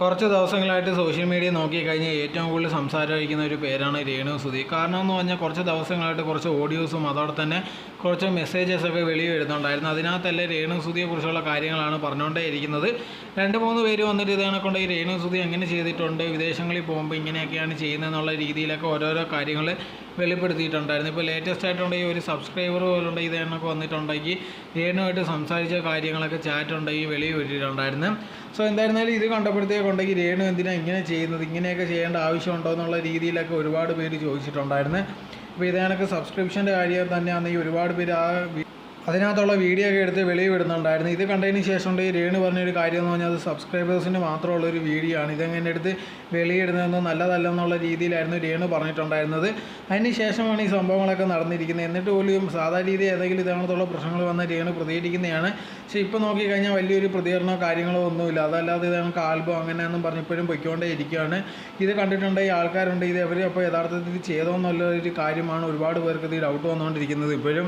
കുറച്ച് ദിവസങ്ങളായിട്ട് social media നോക്കിക്കഴിഞ്ഞാൽ ഏറ്റവും കൂടുതൽ സംസാരമായിരിക്കുന്ന ഒരു പേരാണ് രേണുസുതി. കാരണം എന്ന് പറഞ്ഞാൽ കുറച്ച് ദിവസങ്ങളായിട്ട് കുറച്ച് ഓഡിയോസും അതോടെ തന്നെ കുറച്ച് മെസ്സേജസൊക്കെ വെളിയിൽ വരുന്നുണ്ടായിരുന്നു. അതിനകത്തല്ലേ രേണുസുതിയെക്കുറിച്ചുള്ള കാര്യങ്ങളാണ് പറഞ്ഞുകൊണ്ടേ ഇരിക്കുന്നത്. 2-3 പേര് വന്നിട്ട് ഇതേക്കൊണ്ട് ഈ രേണുസുതി എങ്ങനെ ചെയ്തിട്ടുണ്ട്, വിദേശങ്ങളിൽ പോകുമ്പോൾ ഇങ്ങനെയൊക്കെയാണ് ചെയ്യുന്നതെന്നുള്ള രീതിയിലൊക്കെ ഓരോരോ കാര്യങ്ങൾ വെളിപ്പെടുത്തിയിട്ടുണ്ടായിരുന്നു. ഇപ്പോൾ ലേറ്റസ്റ്റ് ആയിട്ടുണ്ടെങ്കിൽ ഒരു സബ്സ്ക്രൈബർ പോലുണ്ടെങ്കിൽ ഇതേണൊക്കെ വന്നിട്ടുണ്ടെങ്കിൽ രേണുമായിട്ട് സംസാരിച്ച കാര്യങ്ങളൊക്കെ ചാറ്റ് ഉണ്ടെങ്കിൽ വെളിയിൽ വരിയിട്ടുണ്ടായിരുന്നു. സോ എന്തായിരുന്നാലും ഇത് കണ്ടപ്പോഴത്തേക്കുണ്ടെങ്കിൽ രേണു എന്തിനാണ് ഇങ്ങനെ ചെയ്യുന്നത്, ഇങ്ങനെയൊക്കെ ചെയ്യേണ്ട ആവശ്യമുണ്ടോ എന്നുള്ള രീതിയിലൊക്കെ ഒരുപാട് പേര് ചോദിച്ചിട്ടുണ്ടായിരുന്നു. അപ്പോൾ ഇതേണൊക്കെ സബ്സ്ക്രിപ്ഷൻ്റെ കാര്യം തന്നെയാണെങ്കിൽ ഒരുപാട് പേര് അതിനകത്തുള്ള വീഡിയോ ഒക്കെ എടുത്ത് വെളിയിൽ വിടുന്നുണ്ടായിരുന്നു. ഇത് കണ്ടതിന് ശേഷം ഈ രേണു പറഞ്ഞൊരു കാര്യം എന്ന് പറഞ്ഞാൽ അത് സബ്സ്ക്രൈബേഴ്സിന് മാത്രമുള്ളൊരു വീഡിയോ ആണ്, ഇതെങ്ങനെ എടുത്ത് വെളിയിടുന്നതെന്നും നല്ലതല്ലെന്നുള്ള രീതിയിലായിരുന്നു രേണു പറഞ്ഞിട്ടുണ്ടായിരുന്നത്. അതിന് ശേഷമാണ് ഈ സംഭവങ്ങളൊക്കെ നടന്നിരിക്കുന്നത്. എന്നിട്ട് പോലും സാധാരണ രീതി ഏതെങ്കിലും ഇതേപോലത്തുള്ള പ്രശ്നങ്ങൾ വന്ന രേണു പ്രതികരിക്കുന്നതാണ്. പക്ഷേ ഇപ്പോൾ നോക്കിക്കഴിഞ്ഞാൽ വലിയൊരു പ്രതികരണമോ കാര്യങ്ങളോ ഒന്നുമില്ല. അതല്ലാതെ ഇതേക്ക് ആൽബം അങ്ങനെയൊന്നും പറഞ്ഞിപ്പോഴും പൊയ്ക്കൊണ്ടേ ഇരിക്കുകയാണ്. ഇത് കണ്ടിട്ടുണ്ടെങ്കിൽ ആൾക്കാരുണ്ട് ഇത് അവർ അപ്പോൾ യഥാർത്ഥത്തിൽ ചെയ്തോ എന്നുള്ളൊരു കാര്യമാണ് ഒരുപാട് പേർക്ക് ഇത് ഡൗട്ട് വന്നുകൊണ്ടിരിക്കുന്നത് ഇപ്പോഴും.